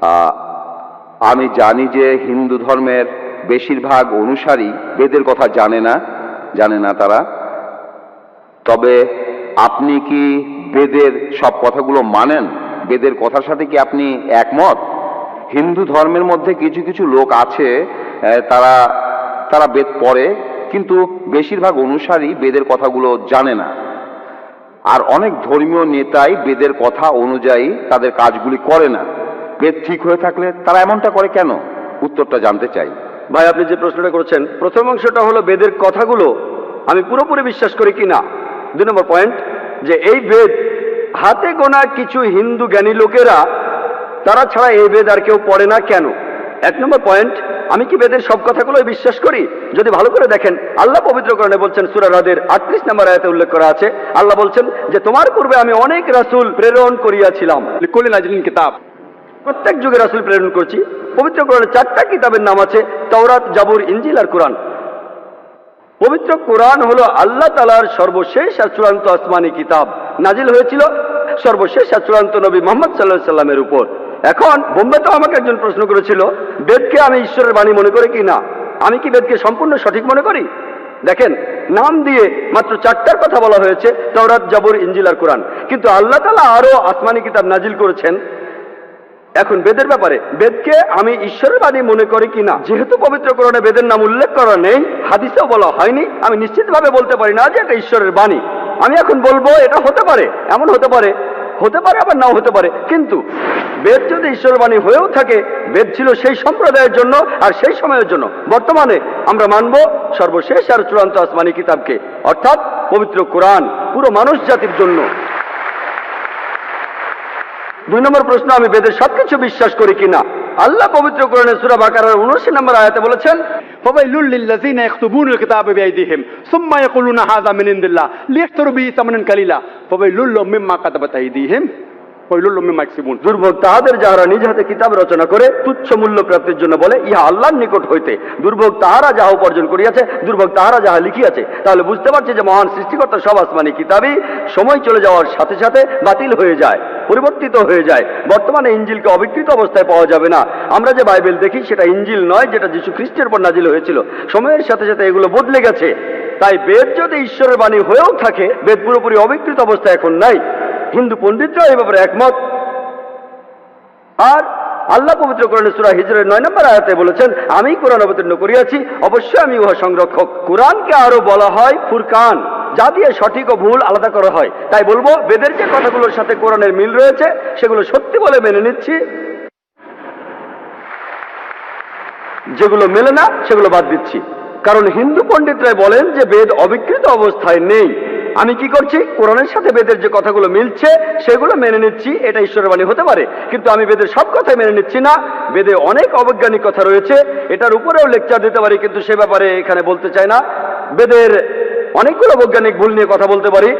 আহ, আমি জানি যে হিন্দু ধর্মের বেশিরভাগ অনুসারী বেদের কথা জানে না তারা। তবে আপনি কি বেদের সব কথাগুলো মানেন? বেদের কথার সাথে কি আপনি একমত? হিন্দু ধর্মের মধ্যে কিছু কিছু লোক আছে, তারা তারা বেদ পড়ে, কিন্তু বেশিরভাগ অনুসারী বেদের কথাগুলো জানে না। আর অনেক ধর্মীয় নেতাই বেদের কথা অনুযায়ী তাদের কাজগুলি করে না। বেদ ঠিক হয়ে থাকলে তারা এমনটা করে কেন? উত্তরটা জানতে চাই। ভাই, আপনি যে প্রশ্নটা করেছেন, প্রথম অংশটা হলো বেদের কথাগুলো আমি পুরোপুরি বিশ্বাস করি কি না। 2 নম্বর পয়েন্ট, যে এই বেদ হাতে গোনা কিছু হিন্দু জ্ঞানী লোকেরা, তারা ছাড়া এই বেদ আর কেউ পড়ে না কেন? 1 নম্বর পয়েন্ট, আমি কি বেদের সব কথাগুলোই বিশ্বাস করি? যদি ভালো করে দেখেন, আল্লাহ পবিত্র কোরআনে বলছেন, সূরা রাদের 38 নম্বর আয়াতে উল্লেখ করা আছে, আল্লাহ বলছেন যে তোমার পূর্বে আমি অনেক রাসূল প্রেরণ করিয়াছিলাম, লিকুল্লি নাজিলিন কিতাব, প্রত্যেক যুগে রাসূল প্রেরণ করছি। পবিত্র কোরআনে 4টা কিতাবের নাম আছে, তাওরাত, জাবুর, ইনজিল আর কোরআন। পবিত্র কোরআন হলো আল্লাহ তাআলার সর্বশেষ আর চূড়ান্ত আসমানি কিতাব, নাজিল হয়েছিল সর্বশেষ আর চূড়ান্ত নবী মুহাম্মদ সাল্লাল্লাহু আলাইহি সাল্লামের উপর। এখন বোম্বেতে আমাকে একজন প্রশ্ন করেছিল, বেদকে আমি ঈশ্বরের বাণী মনে করি কি না। আমি কি বেদকে সম্পূর্ণ সঠিক মনে করি? দেখেন, নাম দিয়ে মাত্র 4টার কথা বলা হয়েছে, তাওরাত, জাবুর, ইনজিল আর কোরআন, কিন্তু আল্লাহ তাআলা আরো আসমানি কিতাব নাজিল করেছেন। এখন বেদের ব্যাপারে, বেদকে আমি ঈশ্বরের বাণী মনে করি কিনা, যেহেতু পবিত্র কোরআনে বেদের নাম উল্লেখ করা নেই, হাদিসেও বলা হয়নি, আমি নিশ্চিতভাবে বলতে পারি না যে এটা ঈশ্বরের বাণী। আমি এখন বলবো এটা হতে পারে, এমন হতে পারে আবার নাও হতে পারে। কিন্তু বেদ যদি ঈশ্বরের বাণী হয়েও থাকে, বেদ ছিল সেই সম্প্রদায়ের জন্য আর সেই সময়ের জন্য। বর্তমানে আমরা মানব সর্বশেষ আর চূড়ান্ত আসমানি কিতাবকে, অর্থাৎ পবিত্র কোরআন, পুরো মানুষ জাতির জন্য। 2 নম্বর প্রশ্ন, আমি বেদের সবকিছু বিশ্বাস করি কিনা। আল্লাহ পবিত্র কোরআনে সূরা বাকারার 79 নম্বর আয়াতে বলেছেন, ফাওয়াইলুল লিল্লাযিনা ইয়াকতুবুনাল কিতাবা বিআইদিহিম সুম্মা ইয়াকুলুনা হাযা মিন ইনদিল্লাহ লিয়াশতারু বিহি সামানান কালিলা ফাওয়াইলুল লাহুম মিম্মা কাতাবাত আইদিহিম ওয়াইলুল লাহুম মিম্মা ইয়াকসিবুন। দুর্ভোগ তাহাদের যাহারা নিজ হাতে কিতাব রচনা করে তুচ্ছ মূল্য প্রাপ্তির জন্য বলে, ইহা আল্লাহর নিকট হইতে। দুর্ভোগ তাহারা যাহা উপার্জন করিয়াছে, দুর্ভোগ তাহারা যাহা লিখিয়াছে। তাহলে বুঝতে পারছি যে মহান সৃষ্টিকর্তার সব আসমানি কিতাবই সময় চলে যাওয়ার সাথে সাথে বাতিল হয়ে যায়, পরিবর্তিত হয়ে যায়। বর্তমানে ইনজিলকে অবিকৃত অবস্থায় পাওয়া যাবে না। আমরা যে বাইবেল দেখি সেটা ইনজিল নয়, যেটা যীশু খ্রিস্টের উপর নাজিল হয়েছিল। সময়ের সাথে সাথে এগুলো বদলে গেছে। তাই বেদ যদি ঈশ্বরের বাণী হয়েও থাকে, বেদ পুরোপুরি অবিকৃত অবস্থায় এখন নাই। হিন্দু পণ্ডিতরা এই ব্যাপারে একমত। আর আল্লাহ পবিত্র কোরআনে সূরা হিজরের 9 নম্বর আয়াতে বলেছেন, আমি কোরআন অবতীর্ণ করিয়াছি, অবশ্যই আমি উহা সংরক্ষক। কোরআনকে আরো বলা হয় ফুরকান, যা দিয়ে সঠিক ও ভুল আলাদা করা হয়। তাই বলবো, বেদের যে কথাগুলোর সাথে কোরআনের মিল রয়েছে সেগুলো সত্যি বলে মেনে নিচ্ছি, যেগুলো মেলে না সেগুলো বাদ দিচ্ছি। কারণ হিন্দু পণ্ডিতরা বলেন যে বেদ অবিকৃত অবস্থায় নেই। আমি কি করছি, কোরআনের সাথে বেদের যে কথাগুলো মিলছে সেগুলো মেনে নিচ্ছি, এটা ঈশ্বরের বাণী হতে পারে। কিন্তু আমি বেদের সব কথাই মেনে নিচ্ছি না। বেদে অনেক অবৈজ্ঞানিক কথা রয়েছে, এটার উপরেও লেকচার দিতে পারি, কিন্তু সে ব্যাপারে এখানে বলতে চাই না। বেদের অনেকগুলো বৈজ্ঞানিক ভুল নিয়ে কথা বলতে পারি।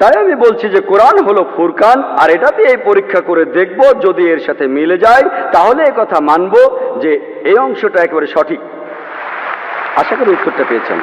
তাই আমি বলছি যে কোরআন হলো ফুরকান, আর এটাতে এই পরীক্ষা করে দেখব, যদি এর সাথে মিলে যায় তাহলে এ কথা মানব যে এই অংশটা একেবারে সঠিক। আশা করি উত্তরটা পেয়েছেন।